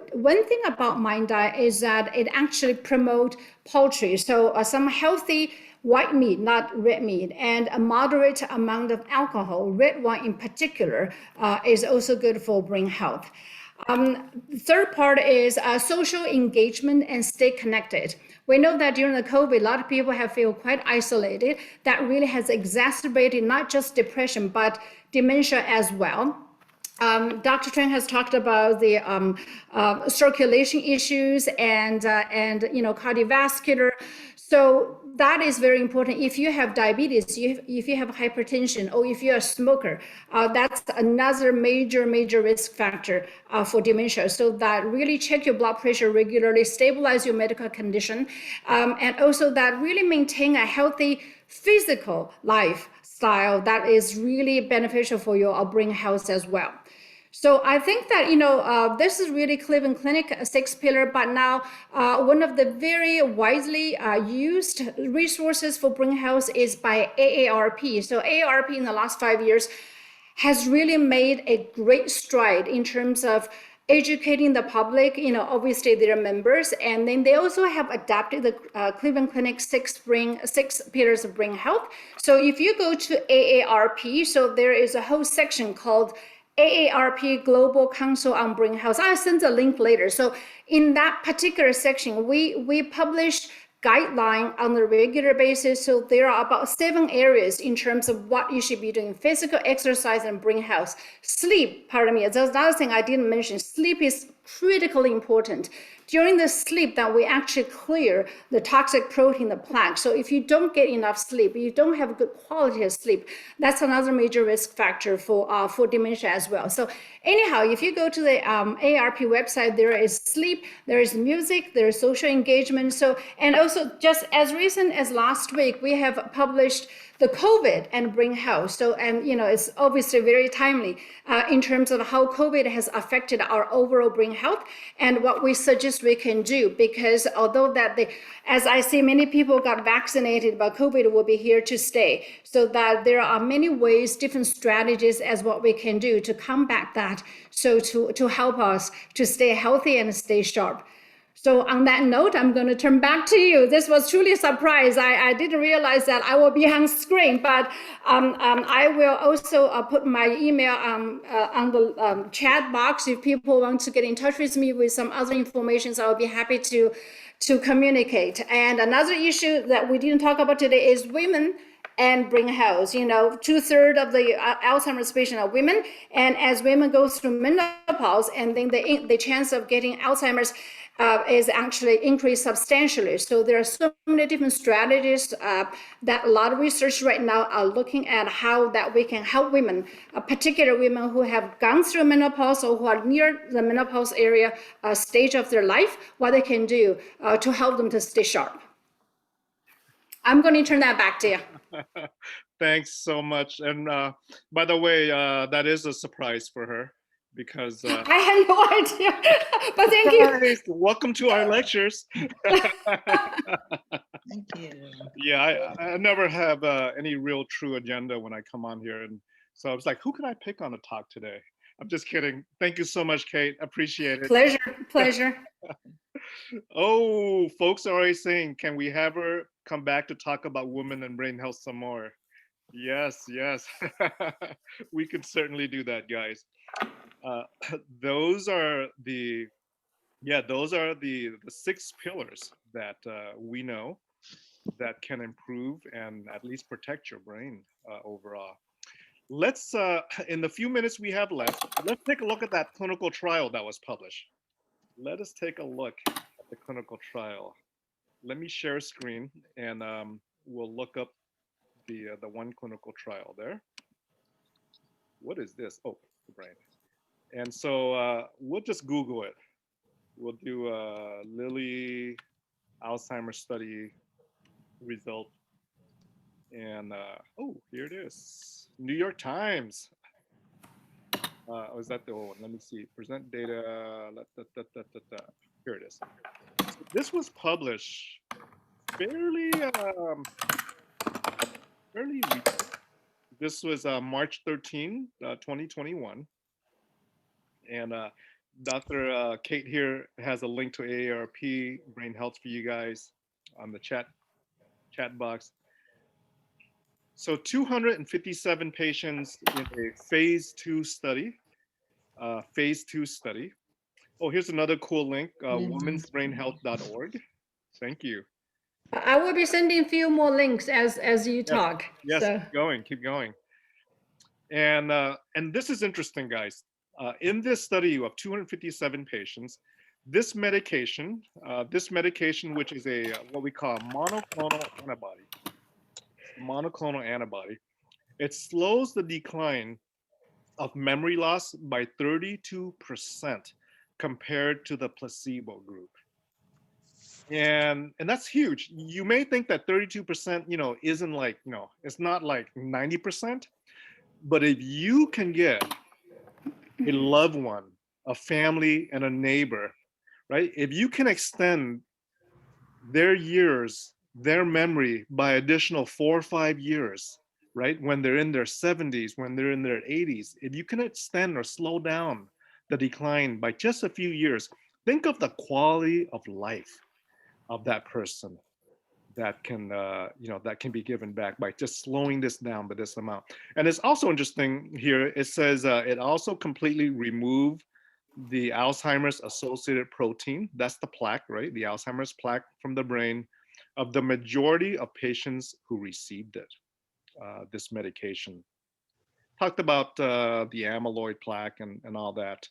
thing about MIND diet is that it actually promotes poultry, so some healthy white meat, not red meat, and a moderate amount of alcohol, red wine in particular, is also good for brain health. Third part is social engagement and stay connected. We know that during the COVID, a lot of people have felt quite isolated. That really has exacerbated not just depression, but dementia as well. Dr. Chen has talked about the circulation issues and cardiovascular. So that is very important. If you have diabetes, if you have hypertension, or if you're a smoker, that's another major risk factor for dementia. So that really check your blood pressure regularly, stabilize your medical condition, and also that really maintain a healthy physical lifestyle that is really beneficial for your brain health as well. So I think that, this is really Cleveland Clinic, a 6-pillar, but now one of the very widely used resources for brain health is by AARP. So AARP in the last 5 years has really made a great stride in terms of educating the public. Obviously their members, and then they also have adapted the Cleveland Clinic 6 pillars of brain health. So if you go to AARP, so there is a whole section called AARP Global Council on Brain Health. I'll send the link later. So in that particular section, we publish guideline on a regular basis. So there are about 7 areas in terms of what you should be doing: physical exercise and brain health. Sleep, pardon me, there's another thing I didn't mention. Sleep is critically important. During the sleep that we actually clear the toxic protein, the plaque. So if you don't get enough sleep, you don't have a good quality of sleep, that's another major risk factor for dementia as well. So anyhow, if you go to the AARP website, there is sleep, there is music, there is social engagement. So, and also just as recent as last week, we have published the COVID and brain health. So, and it's obviously very timely in terms of how COVID has affected our overall brain health and what we suggest we can do. Because although that as I see, many people got vaccinated, but COVID will be here to stay. So that there are many ways, different strategies as what we can do to combat that. So to help us to stay healthy and stay sharp. So on that note, I'm going to turn back to you. This was truly a surprise. I didn't realize that I will be on screen, but I will also put my email on the chat box. If people want to get in touch with me with some other information, so I'll be happy to communicate. And another issue that we didn't talk about today is women and brain health. 2/3 of the Alzheimer's patients are women, and as women go through menopause, and then the chance of getting Alzheimer's is actually increased substantially. So there are so many different strategies that a lot of research right now are looking at how that we can help women, particularly women who have gone through menopause or who are near the menopause area stage of their life, what they can do to help them to stay sharp. I'm going to turn that back to you. Thanks so much. And by the way, that is a surprise for her, because I had no idea, but thank you. Welcome to our lectures. Thank you. Yeah, I never have any real true agenda when I come on here, and so I was like, who can I pick on a talk today? I'm just kidding. Thank you so much, Kate. Appreciate it. Pleasure. Oh, folks are already saying, can we have her come back to talk about women and brain health some more? Yes. We could certainly do that, guys. Those are the 6 pillars that we know. that can improve and at least protect your brain overall. Let's, in the few minutes we have left, let's take a look at that clinical trial that was published. Let us take a look at the clinical trial. Let me share a screen and we'll look up the one clinical trial there. What is this? Oh, the brain. And so we'll just Google it. We'll do Lilly Alzheimer's study result. And oh, here it is. New York Times. Oh, is that the old one? Let me see. Present data. Here it is. So this was published fairly fairly recent. This was March 13, 2021. And Dr. Kate here has a link to AARP Brain Health for you guys on the chat box. So 257 patients in a phase 2 study. Phase 2 study. Oh, here's another cool link, womensbrainhealth.org. Thank you. I will be sending a few more links as you talk. Yes, So. keep going. And this is interesting, guys. In this study of 257 patients, this medication, which is a what we call a monoclonal antibody, it slows the decline of memory loss by 32% compared to the placebo group. And that's huge. You may think that 32%, isn't like, it's not like 90%. But if you can get a loved one, a family, and a neighbor, right? If you can extend their years, their memory by additional 4 or 5 years, right? When they're in their 70s, when they're in their 80s, if you can extend or slow down the decline by just a few years, think of the quality of life of that person that can that can be given back by just slowing this down by this amount. And it's also interesting here, it says it also completely removed the Alzheimer's associated protein, that's the plaque, right? The Alzheimer's plaque from the brain of the majority of patients who received it, this medication. Talked about the amyloid plaque and all that.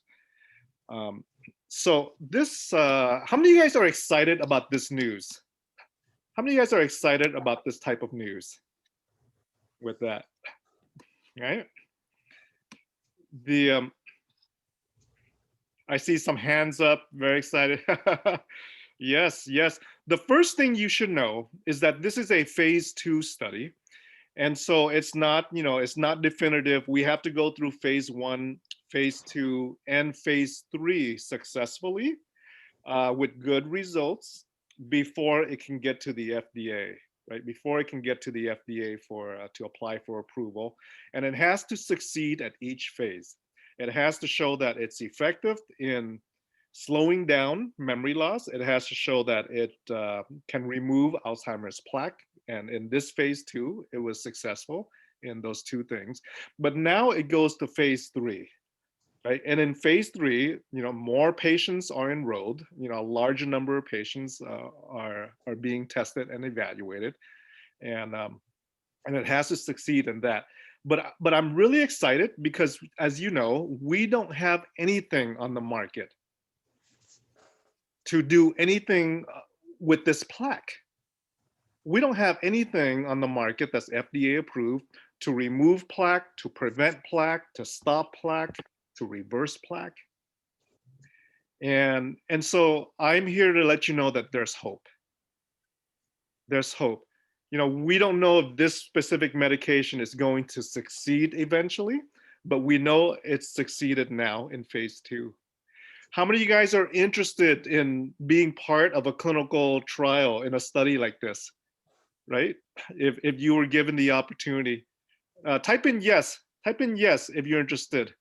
So this, how many of you guys are excited about this news? How many of you guys are excited about this type of news with that, right? I see some hands up, very excited. Yes. The first thing you should know is that this is a phase 2 study. And so it's not, it's not definitive. We have to go through phase 1, phase 2, and phase 3 successfully with good results before it can get to the FDA, right? Before it can get to the FDA to apply for approval. And it has to succeed at each phase. It has to show that it's effective in slowing down memory loss. It has to show that it can remove Alzheimer's plaque. And in this phase 2, it was successful in those two things. But now it goes to phase 3. Right? And in phase 3, more patients are enrolled. A larger number of patients are being tested and evaluated, and it has to succeed in that. But I'm really excited because, as you know, we don't have anything on the market to do anything with this plaque. We don't have anything on the market that's FDA approved to remove plaque, to prevent plaque, to stop plaque, to reverse plaque. And so I'm here to let you know that there's hope. There's hope. We don't know if this specific medication is going to succeed eventually, but we know it's succeeded now in phase 2. How many of you guys are interested in being part of a clinical trial in a study like this, right? If you were given the opportunity, type in yes if you're interested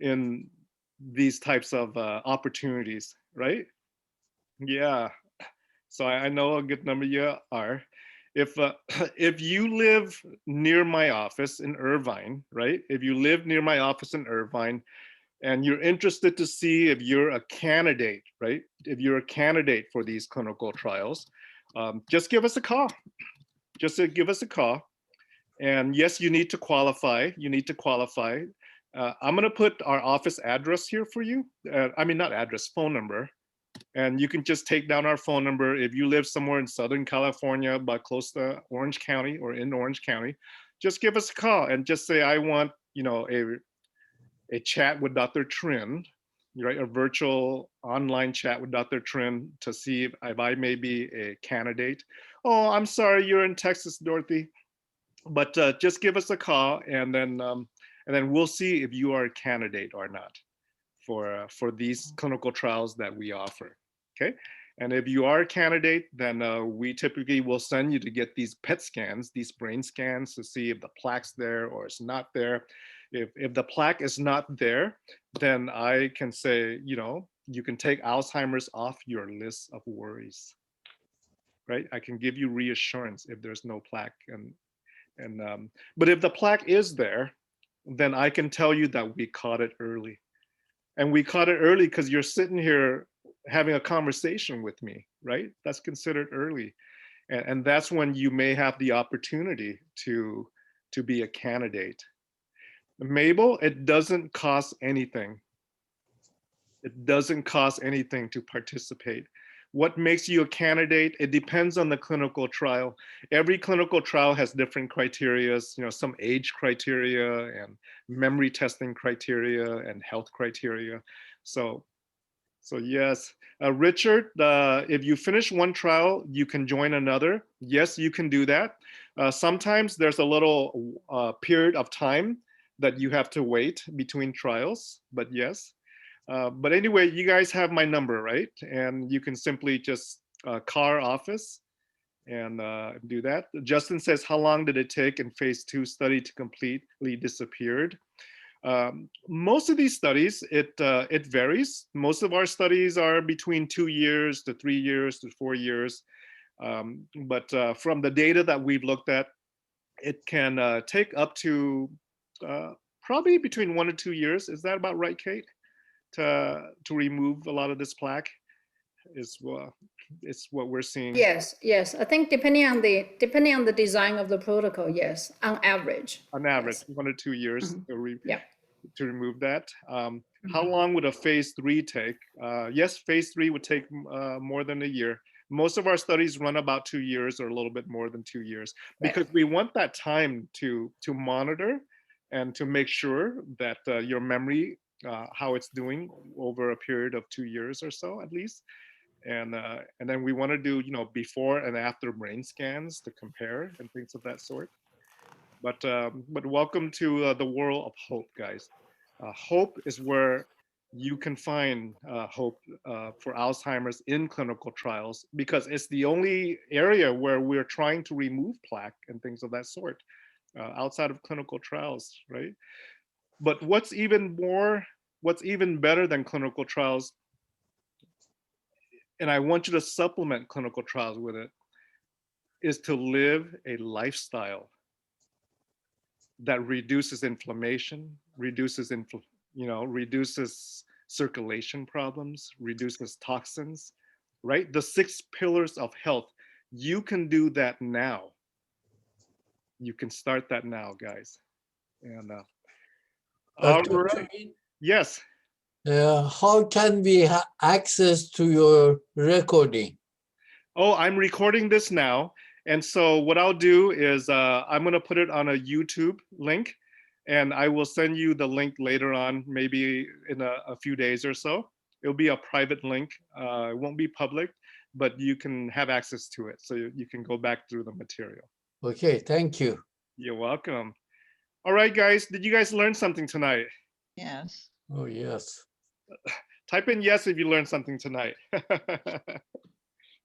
in these types of opportunities, right? Yeah. So I know a good number of you are. If you live near my office in Irvine, right? If you live near my office in Irvine and you're interested to see if you're a candidate, right? If you're a candidate for these clinical trials, just give us a call. Just give us a call. And yes, you need to qualify. You need to qualify. I'm going to put our office address here for you. I mean, not address, phone number. And you can just take down our phone number. If you live somewhere in Southern California, but close to Orange County or in Orange County, just give us a call and just say, I want, a chat with Dr. Trin, right? A virtual online chat with Dr. Trin to see if I may be a candidate. Oh, I'm sorry, you're in Texas, Dorothy. But just give us a call, and then we'll see if you are a candidate or not for these clinical trials that we offer. Okay, and if you are a candidate, then we typically will send you to get these PET scans, these brain scans, to see if the plaque's there or it's not there. If the plaque is not there, then I can say, you can take Alzheimer's off your list of worries. Right? I can give you reassurance if there's no plaque, but if the plaque is there, then I can tell you that we caught it early. And we caught it early because you're sitting here having a conversation with me, right? That's considered early. And that's when you may have the opportunity to be a candidate. Mabel, it doesn't cost anything. It doesn't cost anything to participate. What makes you a candidate? It depends on the clinical trial. Every clinical trial has different criteria, some age criteria and memory testing criteria and health criteria. So yes, Richard, if you finish one trial, you can join another. Yes, you can do that. Sometimes there's a little period of time that you have to wait between trials, but yes. But anyway, you guys have my number, right? And you can simply just call our office and do that. Justin says, how long did it take in phase 2 study to completely disappeared? Most of these studies, it varies. Most of our studies are between 2 years to 3 years to 4 years. But from the data that we've looked at, it can take up to probably between 1 to 2 years. Is that about right, Kate? To remove a lot of this plaque is what we're seeing. Yes. I think depending on the design of the protocol, yes, on average. On average, yes. 1 to 2 years to remove that. How long would a phase 3 take? Yes, phase 3 would take more than a year. Most of our studies run about 2 years or a little bit more than 2 years because we want that time to monitor and to make sure that your memory, how it's doing over a period of 2 years or so at least. And then we want to do, before and after brain scans to compare and things of that sort. But welcome to the world of hope, guys. Hope is where you can find hope for Alzheimer's in clinical trials, because it's the only area where we're trying to remove plaque and things of that sort outside of clinical trials, right? But what's even better than clinical trials, and I want you to supplement clinical trials with it, is to live a lifestyle that reduces inflammation, reduces circulation problems, reduces toxins, right? The 6 pillars of health. You can do that now. You can start that now, guys. And Dr. Trin, yes. how can we have access to your recording? Oh, I'm recording this now. And so what I'll do is I'm going to put it on a YouTube link, and I will send you the link later on, maybe in a few days or so. It'll be a private link. It won't be public, but you can have access to it. So you can go back through the material. Okay, thank you. You're welcome. All right, guys. Did you guys learn something tonight? Yes. Oh, yes. Type in yes if you learned something tonight.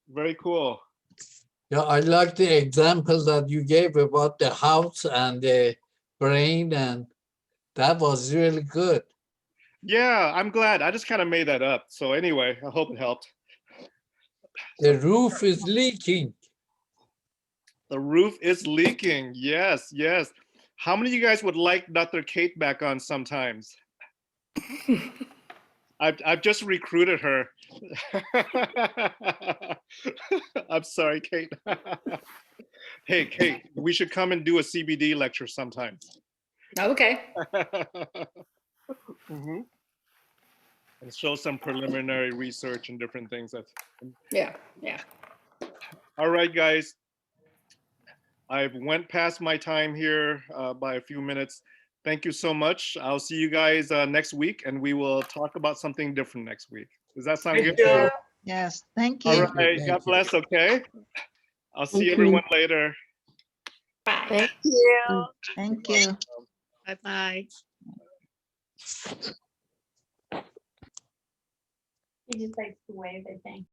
Very cool. Yeah, I like the example that you gave about the house and the brain, and that was really good. Yeah, I'm glad. I just kind of made that up. So anyway, I hope it helped. The roof is leaking. The roof is leaking. Yes, yes. How many of you guys would like Dr. Kate back on sometimes? I've just recruited her. I'm sorry, Kate. Hey, Kate, we should come and do a CBD lecture sometime. Okay. Mhm. And show some preliminary research and different things. That's Yeah. Yeah. all right, guys. I've went past my time here by a few minutes. Thank you so much. I'll see you guys next week, and we will talk about something different next week. Does that sound Thank good? you. Yes, thank All you. Thank you, right. thank God you. bless. Okay. I'll see Thank you. everyone later. Bye. Thank you. Thank you. Bye-bye. He just likes to wave, I think.